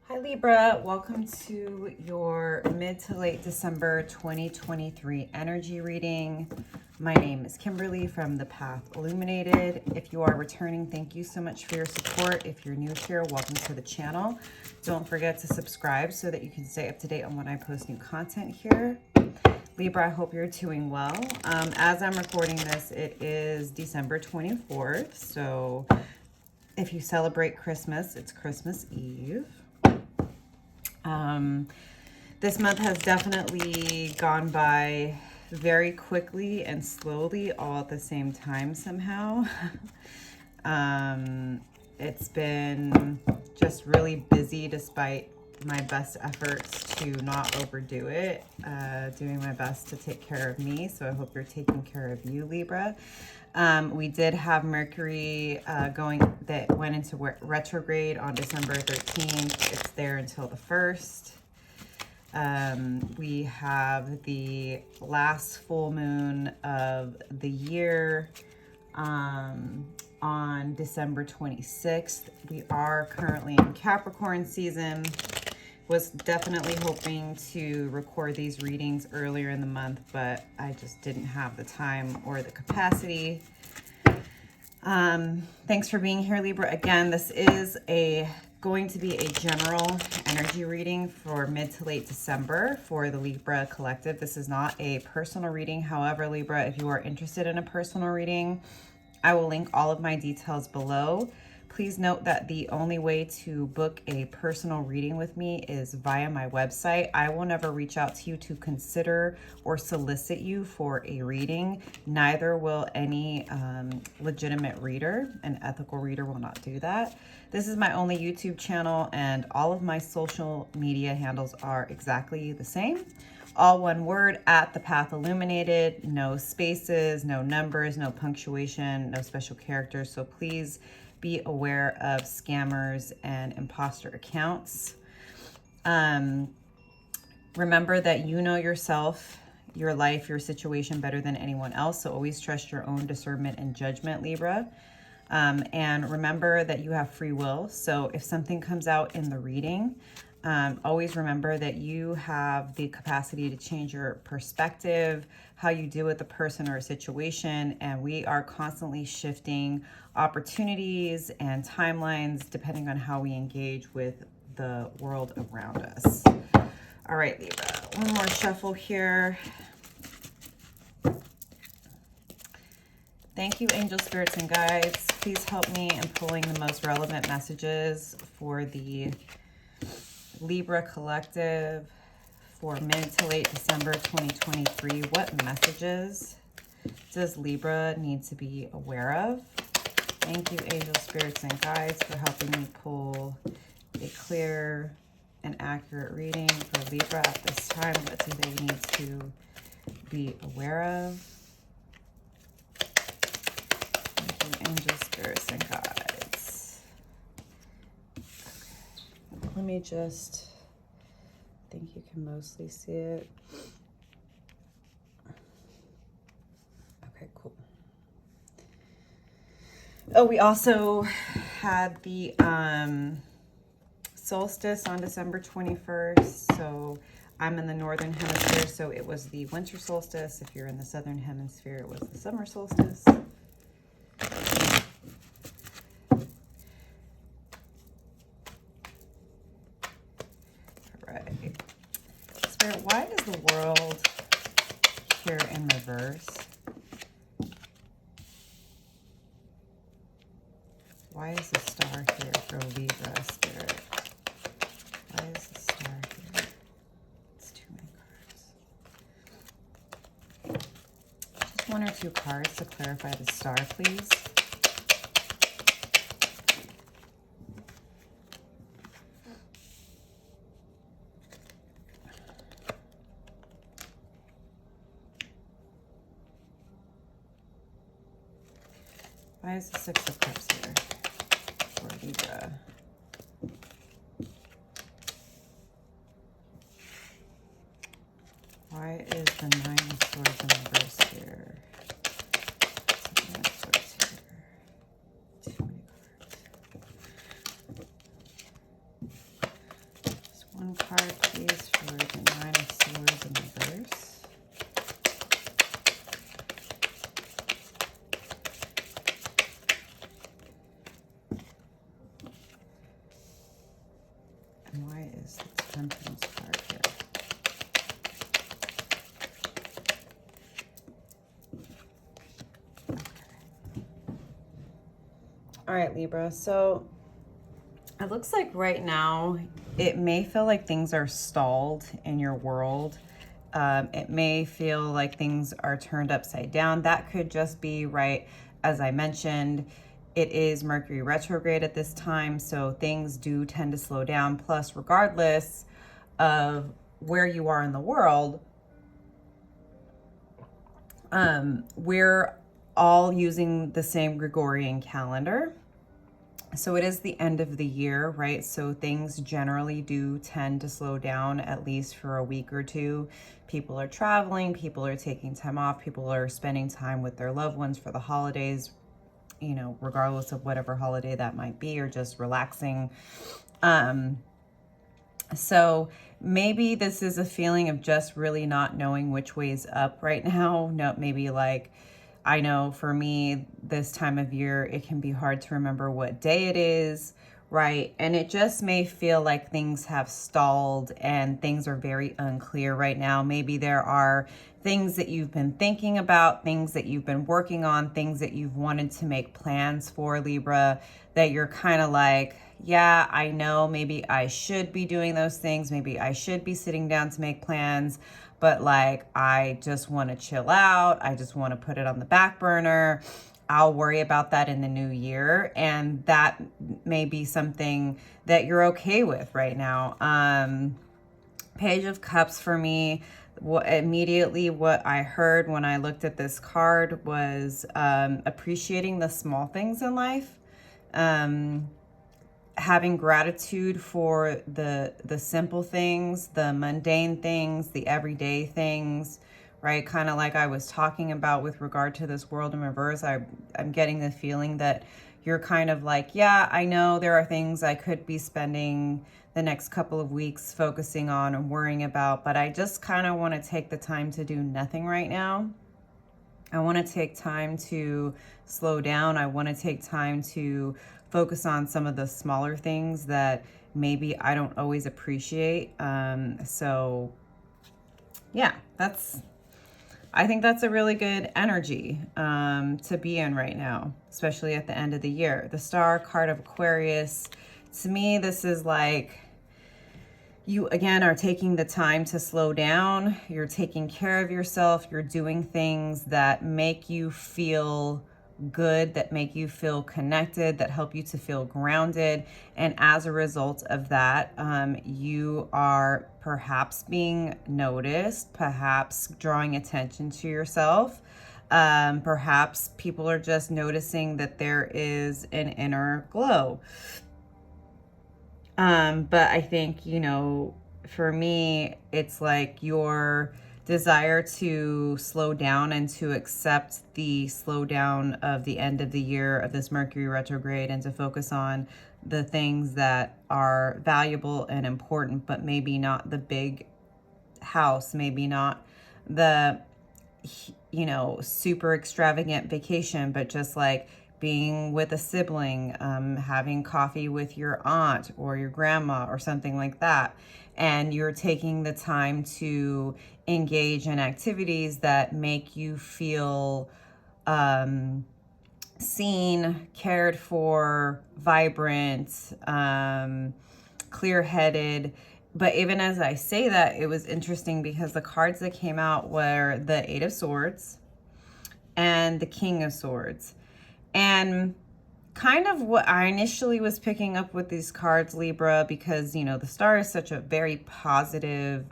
Hi Libra, welcome to your mid to late December 2023 energy reading. My name is Kimberly from the Path Illuminated. If you are returning, thank you so much for your support. If you're new here, welcome to the channel. Don't forget to subscribe so that you can stay up to date on when I post new content here. Libra, I hope you're doing well. As I'm recording this, it is December 24th. So if you celebrate Christmas, it's Christmas Eve. This month has definitely gone by very quickly and slowly all at the same time somehow. It's been just really busy despite my best efforts to not overdo it, doing my best to take care of me. So I hope you're taking care of you, Libra. We did have Mercury that went into retrograde on December 13th. It's there until the 1st. We have the last full moon of the year on December 26th. We are currently in Capricorn season. Was definitely hoping to record these readings earlier in the month, but I just didn't have the time or the capacity. Thanks for being here, Libra. Again, this is going to be a general energy reading for mid to late December for the Libra collective. This is not a personal reading. However, Libra, if you are interested in a personal reading, I will link all of my details below. Please note that the only way to book a personal reading with me is via my website. I will never reach out to you to consider or solicit you for a reading. Neither will any legitimate reader. An ethical reader will not do that. This is my only YouTube channel, and all of my social media handles are exactly the same. All one word, at the Path Illuminated. No spaces, no numbers, no punctuation, no special characters. So please be aware of scammers and imposter accounts. Remember that you know yourself, your life, your situation better than anyone else. So always trust your own discernment and judgment, Libra. And remember that you have free will. So if something comes out in the reading, always remember that you have the capacity to change your perspective, how you deal with a person or a situation, and we are constantly shifting opportunities and timelines depending on how we engage with the world around us. All right, Libra, one more shuffle here. Thank you, angel spirits and guides. Please help me in pulling the most relevant messages for the Libra collective for mid to late December 2023. What messages does Libra need to be aware of? Thank you, angel spirits and guides, for helping me pull a clear and accurate reading for Libra at this time. What do they need to be aware of? Thank you, angel spirits and guides. Okay. Let me just, I think you can mostly see it. Okay, cool. Oh, we also had the solstice on December 21st. So I'm in the northern hemisphere, so it was the winter solstice. If you're in the southern hemisphere, it was the summer solstice. All right. Spirit, why is the world here in reverse? Why is the star here for Libra, Spirit? Why is the star here? It's too many cards. Just one or two cards to clarify the star, please. Why is the Six of Cups here for Libra? Why is the Nine of Swords in reverse here? Nine of Swords here. Too many cards. One card, please, for the Nine of Swords in reverse. And why is the Temperance card here? Okay. All right, Libra. So it looks like right now it may feel like things are stalled in your world. It may feel like things are turned upside down. That could just be, right, as I mentioned, it is Mercury retrograde at this time, so things do tend to slow down. Plus, regardless of where you are in the world, we're all using the same Gregorian calendar. So it is the end of the year, right? So things generally do tend to slow down, at least for a week or two. People are traveling, people are taking time off, people are spending time with their loved ones for the holidays, you know, regardless of whatever holiday that might be, or just relaxing. So maybe this is a feeling of just really not knowing which way is up right now. No, maybe like, I know for me, this time of year, it can be hard to remember what day it is, right? And it just may feel like things have stalled and things are very unclear right now. Maybe there are things that you've been thinking about, things that you've been working on, things that you've wanted to make plans for, Libra, that you're kind of like, yeah, I know maybe I should be doing those things. Maybe I should be sitting down to make plans, but like, I just want to chill out. I just want to put it on the back burner. I'll worry about that in the new year. And that may be something that you're okay with right now. Page of Cups for me, immediately what I heard when I looked at this card was appreciating the small things in life. Having gratitude for the simple things, the mundane things, the everyday things, right? Kind of like I was talking about with regard to this world in reverse. I'm getting the feeling that you're kind of like, yeah, I know there are things I could be spending the next couple of weeks focusing on and worrying about, but I just kind of want to take the time to do nothing right now. I want to take time to slow down. I want to take time to focus on some of the smaller things that maybe I don't always appreciate. So yeah, I think that's a really good energy to be in right now, especially at the end of the year. The Star card of Aquarius, to me, this is like, you again are taking the time to slow down. You're taking care of yourself. You're doing things that make you feel good, that make you feel connected, that help you to feel grounded. And as a result of that, you are perhaps being noticed, perhaps drawing attention to yourself. Perhaps people are just noticing that there is an inner glow. But I think, you know, for me, it's like your desire to slow down and to accept the slowdown of the end of the year of this Mercury retrograde and to focus on the things that are valuable and important, but maybe not the big house, maybe not the, you know, super extravagant vacation, but just like being with a sibling, having coffee with your aunt or your grandma or something like that. And you're taking the time to engage in activities that make you feel seen, cared for, vibrant, clear-headed. But even as I say that, it was interesting because the cards that came out were the Eight of Swords and the King of Swords. And kind of what I initially was picking up with these cards, Libra, because, you know, the Star is such a very positive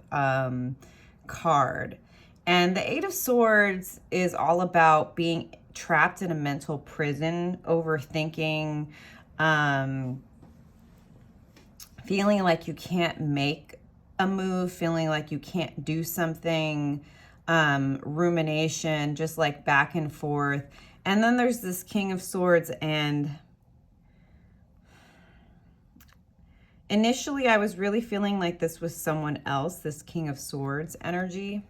card. And the Eight of Swords is all about being trapped in a mental prison, overthinking, feeling like you can't make a move, feeling like you can't do something, rumination, just like back and forth. And then there's this King of Swords, and Initially, I was really feeling like this was someone else, this King of Swords energy.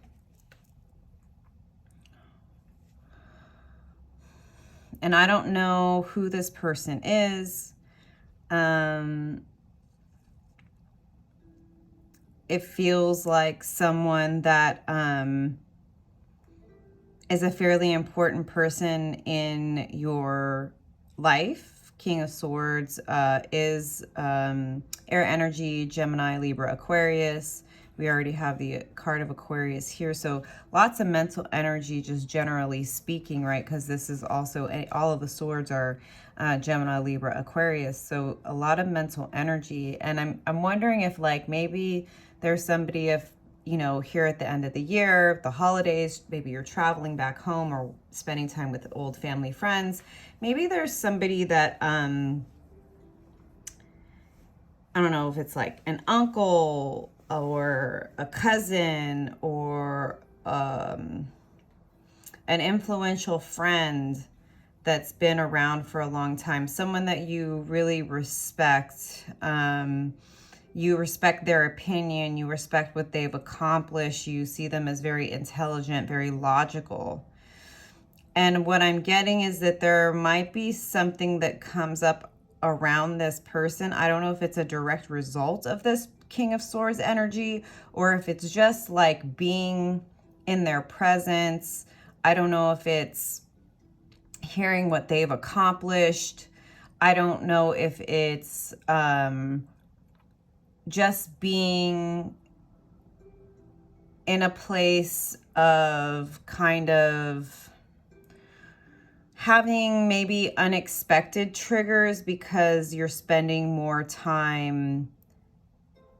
And I don't know who this person is. It feels like someone that is a fairly important person in your life. King of Swords is air energy, Gemini, Libra, Aquarius. We already have the card of Aquarius here. So lots of mental energy, just generally speaking, right? Because this is also, all of the swords are Gemini, Libra, Aquarius. So a lot of mental energy. And I'm wondering if like maybe there's somebody, if, you know, here at the end of the year, the holidays, maybe you're traveling back home or spending time with old family friends. Maybe there's somebody that, I don't know if it's like an uncle or a cousin or an influential friend that's been around for a long time, someone that you really respect. You respect their opinion, you respect what they've accomplished, you see them as very intelligent, very logical. And what I'm getting is that there might be something that comes up around this person. I don't know if it's a direct result of this King of Swords energy or if it's just like being in their presence. I don't know if it's hearing what they've accomplished. I don't know if it's just being in a place of kind of having maybe unexpected triggers because you're spending more time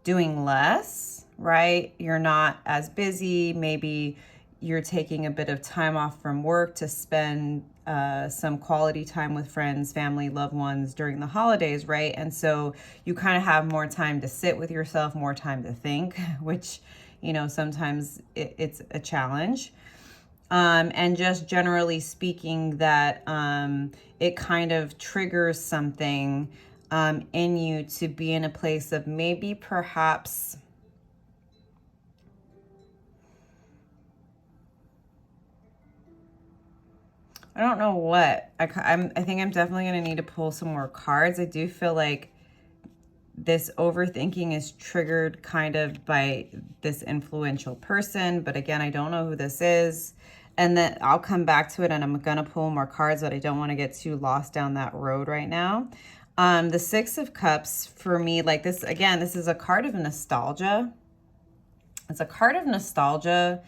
doing less, right? You're not as busy. Maybe you're taking a bit of time off from work to spend some quality time with friends, family, loved ones during the holidays, right? And so you kind of have more time to sit with yourself, more time to think, which, you know, sometimes it's a challenge. And just generally speaking that it kind of triggers something in you to be in a place of maybe perhaps I don't know what. I think I'm definitely going to need to pull some more cards. I do feel like this overthinking is triggered kind of by this influential person. But again, I don't know who this is. And then I'll come back to it and I'm going to pull more cards, but I don't want to get too lost down that road right now. The Six of Cups for me, like this, again, this is a card of nostalgia. It's a card of nostalgia.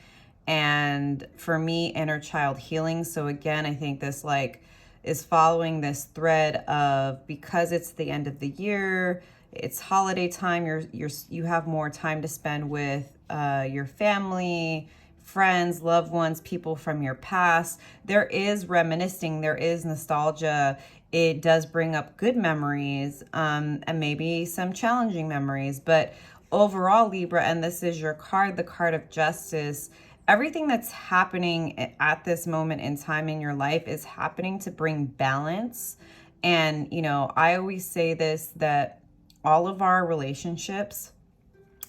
And for me, inner child healing. So again, I think this like is following this thread of, because it's the end of the year, it's holiday time, you have more time to spend with your family, friends, loved ones, people from your past. There is reminiscing, there is nostalgia. It does bring up good memories and maybe some challenging memories. But overall, Libra, and this is your card, the card of justice, everything that's happening at this moment in time in your life is happening to bring balance. And, you know, I always say this, that all of our relationships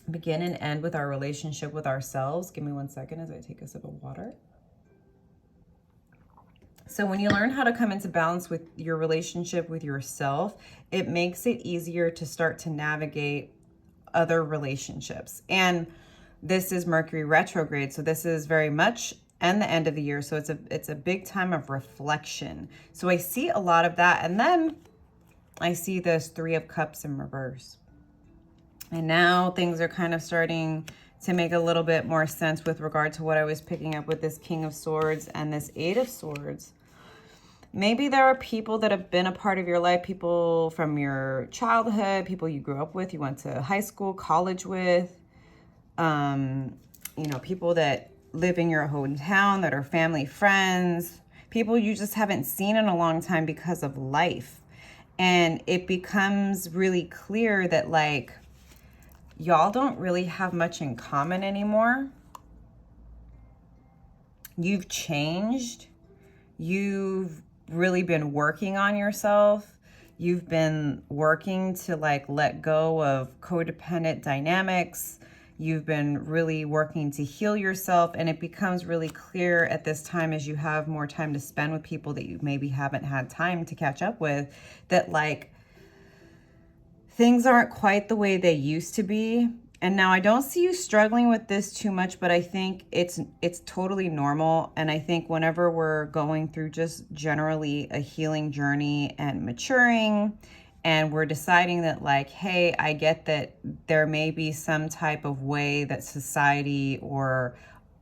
begin and end with our relationship with ourselves. Give me 1 second as I take a sip of water. So when you learn how to come into balance with your relationship with yourself, it makes it easier to start to navigate other relationships. And this is Mercury retrograde, so this is very much and the end of the year. So it's a big time of reflection. So I see a lot of that. And then I see this Three of Cups in reverse. And now things are kind of starting to make a little bit more sense with regard to what I was picking up with this King of Swords and this Eight of Swords. Maybe there are people that have been a part of your life, people from your childhood, people you grew up with, you went to high school, college with, you know, people that live in your hometown that are family, friends, people you just haven't seen in a long time because of life. And it becomes really clear that like, y'all don't really have much in common anymore. You've changed. You've really been working on yourself. you've been working to like let go of codependent dynamics. You've been really working to heal yourself, and it becomes really clear at this time as you have more time to spend with people that you maybe haven't had time to catch up with, that like things aren't quite the way they used to be. And now I don't see you struggling with this too much, but I think it's totally normal. And I think whenever we're going through just generally a healing journey and maturing, and we're deciding that like, hey, I get that there may be some type of way that society or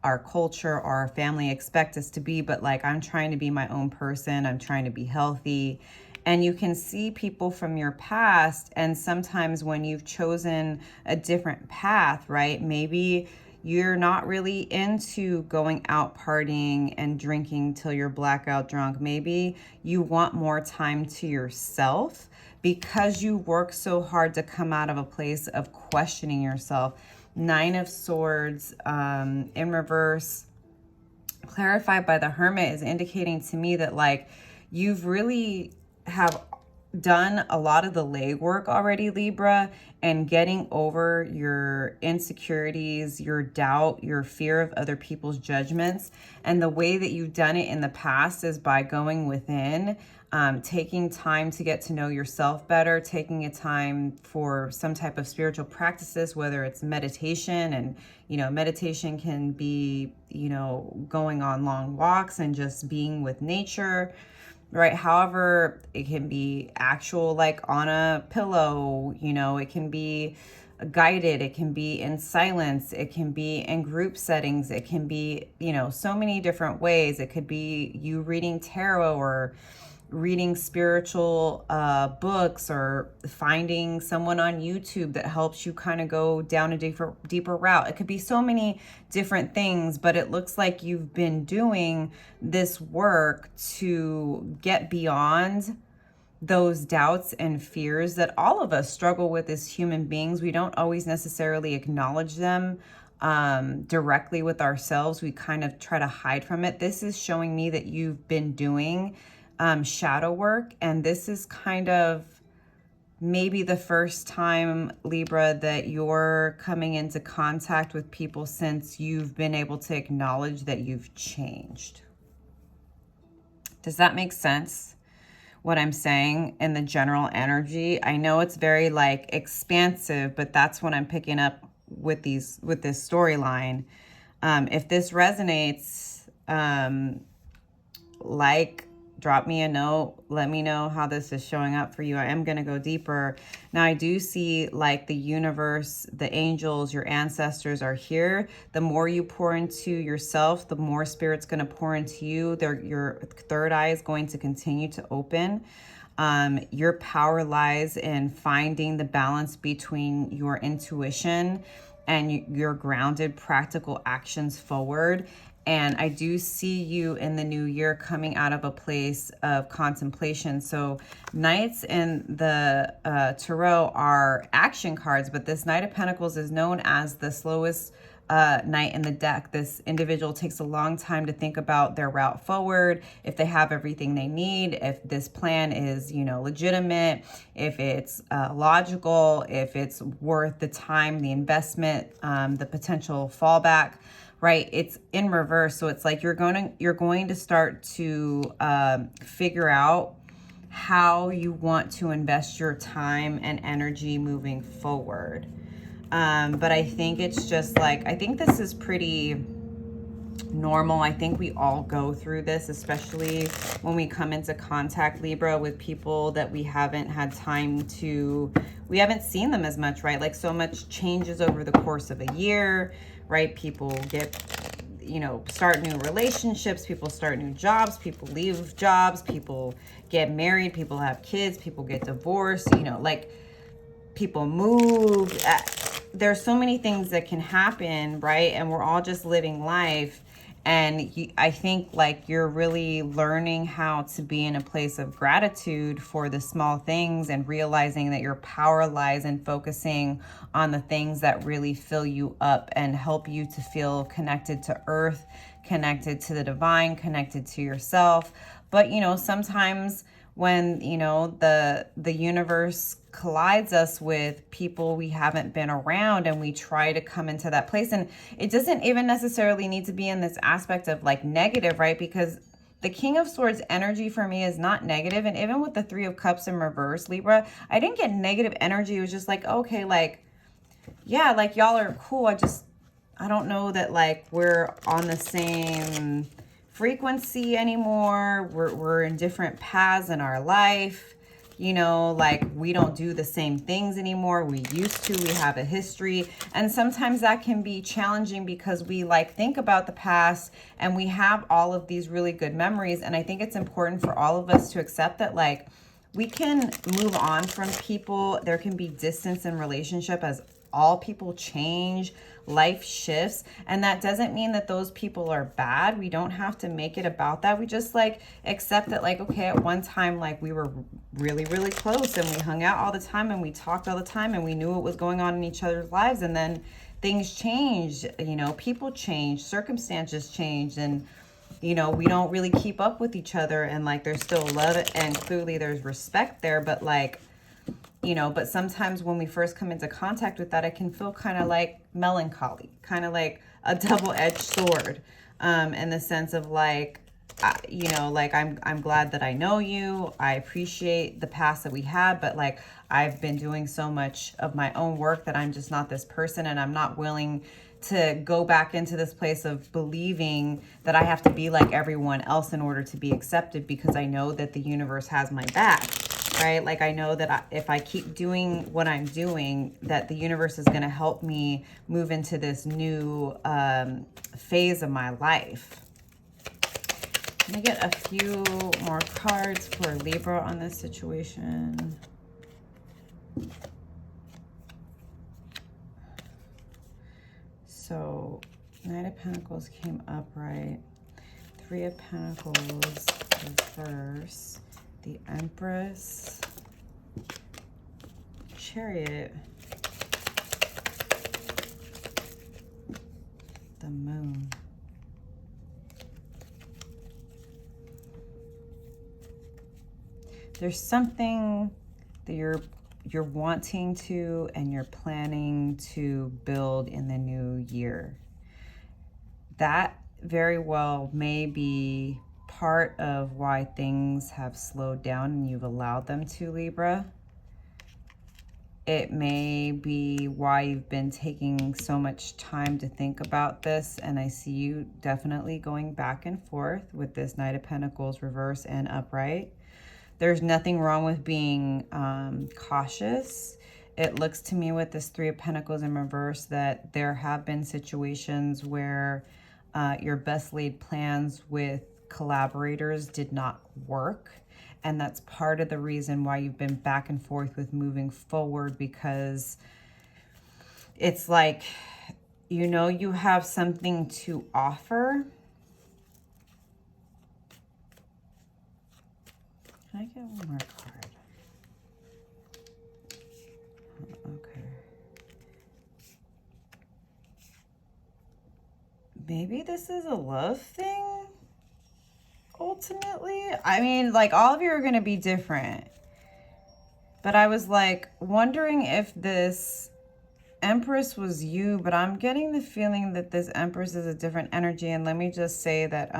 our culture or our family expect us to be, but like I'm trying to be my own person, I'm trying to be healthy. And you can see people from your past, and sometimes when you've chosen a different path, right? Maybe you're not really into going out partying and drinking till you're blackout drunk. Maybe you want more time to yourself because you work so hard to come out of a place of questioning yourself. 9 of Swords in reverse, clarified by the Hermit, is indicating to me that like you've really have done a lot of the legwork already, Libra, and getting over your insecurities, your doubt, your fear of other people's judgments. And the way that you've done it in the past is by going within, taking time to get to know yourself better, taking a time for some type of spiritual practices, whether it's meditation. And, you know, meditation can be, you know, going on long walks and just being with nature, right? However, it can be actual, like on a pillow, you know, it can be guided, it can be in silence, it can be in group settings, it can be, you know, so many different ways. It could be you reading tarot or reading spiritual books, or finding someone on YouTube that helps you kind of go down a deeper route. It could be so many different things, but it looks like you've been doing this work to get beyond those doubts and fears that all of us struggle with as human beings. We don't always necessarily acknowledge them directly with ourselves. We kind of try to hide from it. This is showing me that you've been doing shadow work, and this is kind of maybe the first time, Libra, that you're coming into contact with people since you've been able to acknowledge that you've changed. Does that make sense, what I'm saying in the general energy? I know it's very like expansive, but that's what I'm picking up with this storyline. If this resonates, drop me a note, let me know how this is showing up for you. I am going to go deeper. Now, I do see like the universe, the angels, your ancestors are here. The more you pour into yourself, the more Spirit's going to pour into you. Your third eye is going to continue to open. Your power lies in finding the balance between your intuition and your grounded practical actions forward. And I do see you in the new year coming out of a place of contemplation. So Knights in the Tarot are action cards, but this Knight of Pentacles is known as the slowest knight in the deck. This individual takes a long time to think about their route forward, if they have everything they need, if this plan is, you know, legitimate, if it's logical, if it's worth the time, the investment, the potential fallback. Right, it's in reverse, so it's like you're going to start to figure out how you want to invest your time and energy moving forward. But I think it's just like, I think this is pretty normal. I think we all go through this, especially when we come into contact, Libra, with people that we haven't had time to, we haven't seen them as much, right? Like so much changes over the course of a year, right? People get, you know, start new relationships, people start new jobs, people leave jobs, people get married, people have kids, people get divorced, you know, like people move. There's so many things that can happen, right? And we're all just living life. And I think like you're really learning how to be in a place of gratitude for the small things, and realizing that your power lies in focusing on the things that really fill you up and help you to feel connected to earth, connected to the divine, connected to yourself. But, you know, sometimes when, you know, the universe collides us with people we haven't been around, and we try to come into that place. And it doesn't even necessarily need to be in this aspect of like negative, right? Because the King of Swords energy for me is not negative. And even with the Three of Cups in reverse, Libra, I didn't get negative energy. It was just like, okay, like, yeah, like y'all are cool. I don't know that like we're on the same frequency anymore. We're in different paths in our life. You know, like we don't do the same things anymore. We used to, we have a history. And sometimes that can be challenging because we like think about the past and we have all of these really good memories. And I think it's important for all of us to accept that like we can move on from people. There can be distance in relationship as all people change, life shifts, and that doesn't mean that those people are bad. We don't have to make it about that. We just like accept that like, okay, at one time like we were really, really close and we hung out all the time and we talked all the time and we knew what was going on in each other's lives, and then things changed, you know, people change, circumstances change, and you know, we don't really keep up with each other, and like there's still love and clearly there's respect there, but like, you know, but sometimes when we first come into contact with that, it can feel kind of like melancholy, kind of like a double-edged sword, in the sense of like, you know, like I'm glad that I know you. I appreciate the past that we had, but like I've been doing so much of my own work that I'm just not this person, and I'm not willing to go back into this place of believing that I have to be like everyone else in order to be accepted, because I know that the universe has my back. Right? Like I know that if I keep doing what I'm doing, that the universe is going to help me move into this new phase of my life. Let me get a few more cards for Libra on this situation. So Knight of Pentacles came upright. Three of Pentacles reverse. The Empress, Chariot, the Moon. There's something that you're wanting to and you're planning to build in the new year. That very well may be part of why things have slowed down and you've allowed them to, Libra. It may be why you've been taking so much time to think about this, and I see you definitely going back and forth with this Knight of Pentacles reverse and upright. There's nothing wrong with being cautious. It looks to me with this Three of Pentacles in reverse that there have been situations where your best laid plans with collaborators did not work, and that's part of the reason why you've been back and forth with moving forward, because it's like, you know, you have something to offer. Can I get one more card? Okay. Maybe this is a love thing? Ultimately, I mean, like all of you are going to be different, but I was like wondering if this Empress was you, but I'm getting the feeling that this Empress is a different energy. And let me just say that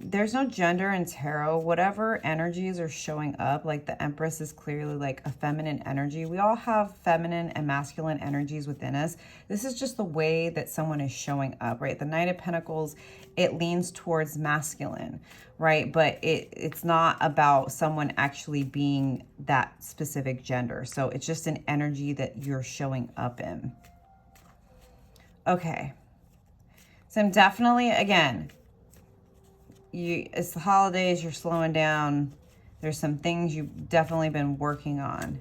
there's no gender in tarot. Whatever energies are showing up, like the Empress is clearly like a feminine energy. We all have feminine and masculine energies within us. This is just the way that someone is showing up, right? The Knight of Pentacles, it leans towards masculine, right? But it's not about someone actually being that specific gender. So it's just an energy that you're showing up in. Okay. So I'm definitely, again, it's the holidays, you're slowing down. There's some things you've definitely been working on.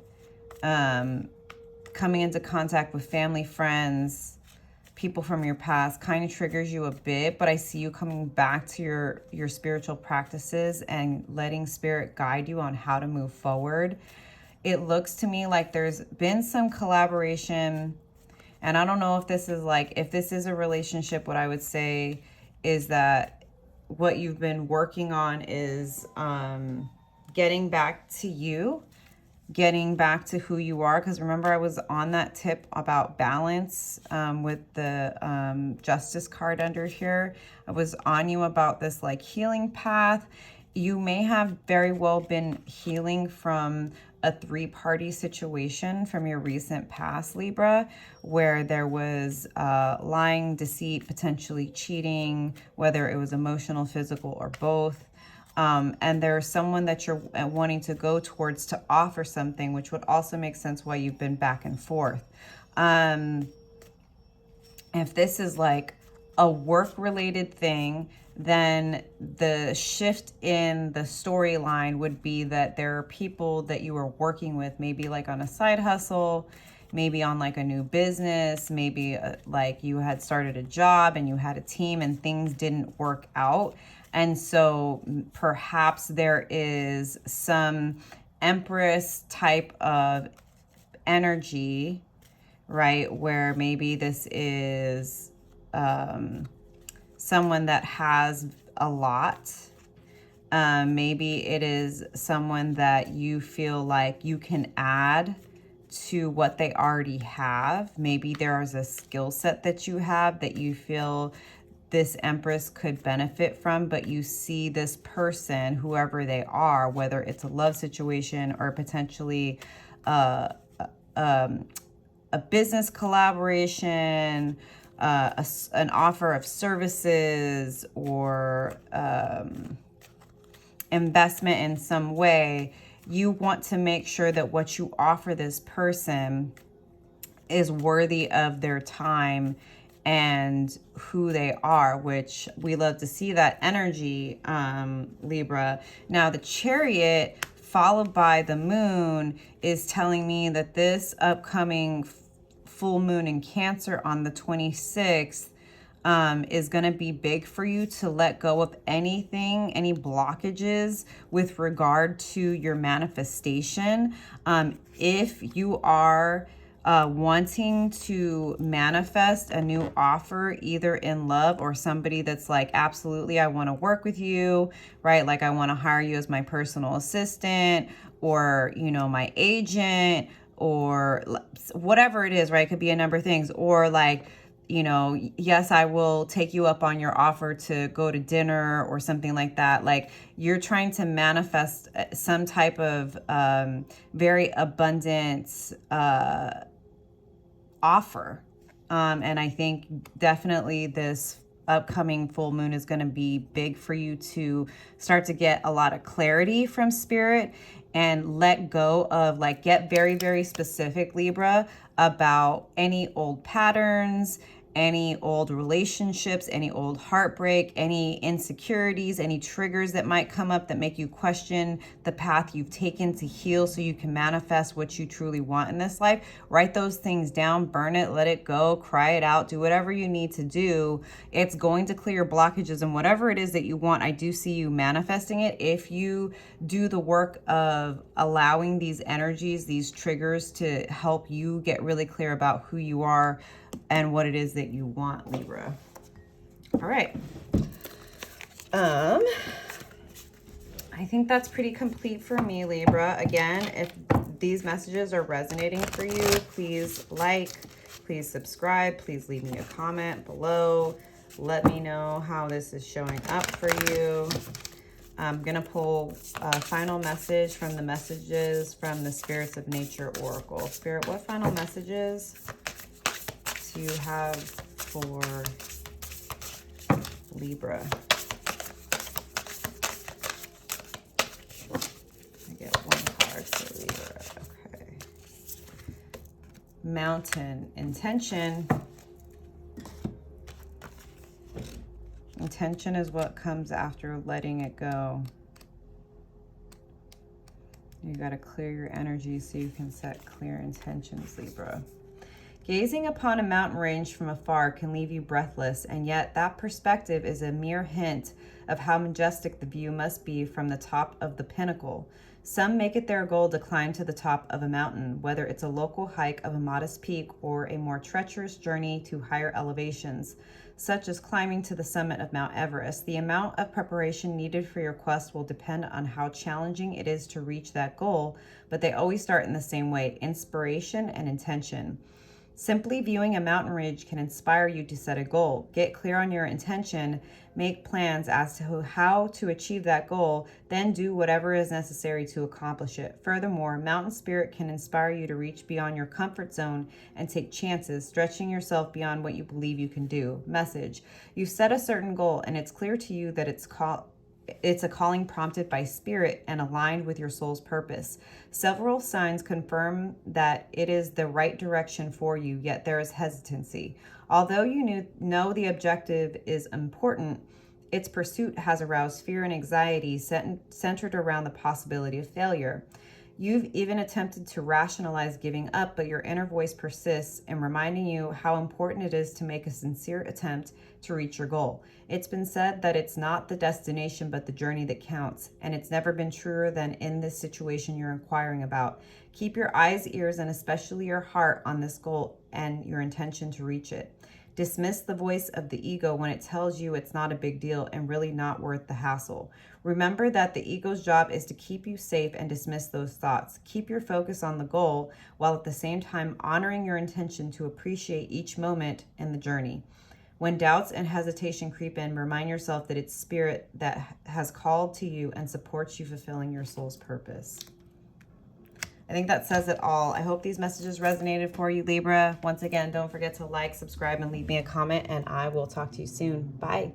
Coming into contact with family, friends, people from your past kind of triggers you a bit, but I see you coming back to your spiritual practices and letting spirit guide you on how to move forward. It looks to me like there's been some collaboration, and I don't know if this is like, if this is a relationship, what I would say is that what you've been working on is getting back to you, getting back to who you are. Because remember, I was on that tip about balance with the Justice card under here. I was on you about this like healing path. You may have very well been healing from a three-party situation from your recent past, Libra, where there was lying, deceit, potentially cheating, whether it was emotional, physical, or both. And there's someone that you're wanting to go towards to offer something, which would also make sense why you've been back and forth. If this is like a work-related thing, then the shift in the storyline would be that there are people that you are working with, maybe like on a side hustle, maybe on like a new business, maybe like you had started a job and you had a team and things didn't work out. And so perhaps there is some Empress type of energy, right? Where maybe this is someone that has a lot. Maybe it is someone that you feel like you can add to what they already have. Maybe there is a skill set that you have that you feel this Empress could benefit from, but you see this person, whoever they are, whether it's a love situation or potentially a business collaboration, an offer of services, or investment in some way. You want to make sure that what you offer this person is worthy of their time and who they are, which we love to see that energy, Libra. Now the Chariot followed by the Moon is telling me that this upcoming full moon in Cancer on the 26th is going to be big for you to let go of anything, any blockages with regard to your manifestation. If you are wanting to manifest a new offer, either in love or somebody that's like, absolutely, I want to work with you, right? Like I want to hire you as my personal assistant, or, you know, my agent, or whatever it is, right? It could be a number of things. Or like, you know, yes, I will take you up on your offer to go to dinner or something like that. Like you're trying to manifest some type of very abundant offer. And I think definitely this upcoming full moon is going to be big for you to start to get a lot of clarity from spirit and let go of, like, get very, very specific, Libra, about any old patterns, any old relationships, any old heartbreak, any insecurities, any triggers that might come up that make you question the path you've taken to heal so you can manifest what you truly want in this life. Write those things down, burn it, let it go, cry it out, do whatever you need to do. It's going to clear blockages, and whatever it is that you want, I do see you manifesting it if you do the work of allowing these energies, these triggers, to help you get really clear about who you are and what it is that you want, Libra. All right. I think that's pretty complete for me, Libra. Again, if these messages are resonating for you, please like, please subscribe, please leave me a comment below. Let me know how this is showing up for you. I'm going to pull a final message from the messages from the Spirits of Nature Oracle. Spirit, what final messages do you have for Libra? I get one card for Libra. Okay. Mountain. Intention. Intention is what comes after letting it go. You got to clear your energy so you can set clear intentions, Libra. Gazing upon a mountain range from afar can leave you breathless, and yet that perspective is a mere hint of how majestic the view must be from the top of the pinnacle. Some make it their goal to climb to the top of a mountain, whether it's a local hike of a modest peak or a more treacherous journey to higher elevations, such as climbing to the summit of Mount Everest. The amount of preparation needed for your quest will depend on how challenging it is to reach that goal, but they always start in the same way: inspiration and intention. Simply viewing a mountain ridge can inspire you to set a goal. Get clear on your intention, make plans as to how to achieve that goal, then do whatever is necessary to accomplish it. Furthermore, mountain spirit can inspire you to reach beyond your comfort zone and take chances, stretching yourself beyond what you believe you can do. Message: you've set a certain goal, and it's clear to you that it's a calling prompted by spirit and aligned with your soul's purpose. Several signs confirm that it is the right direction for you, yet there is hesitancy. Although you know the objective is important, its pursuit has aroused fear and anxiety centered around the possibility of failure. You've even attempted to rationalize giving up, but your inner voice persists in reminding you how important it is to make a sincere attempt to reach your goal. It's been said that it's not the destination but the journey that counts, and it's never been truer than in this situation you're inquiring about. Keep your eyes, ears, and especially your heart on this goal and your intention to reach it. Dismiss the voice of the ego when it tells you it's not a big deal and really not worth the hassle. Remember that the ego's job is to keep you safe and dismiss those thoughts. Keep your focus on the goal while at the same time honoring your intention to appreciate each moment in the journey. When doubts and hesitation creep in, remind yourself that it's spirit that has called to you and supports you fulfilling your soul's purpose. I think that says it all. I hope these messages resonated for you, Libra. Once again, don't forget to like, subscribe, and leave me a comment, and I will talk to you soon. Bye.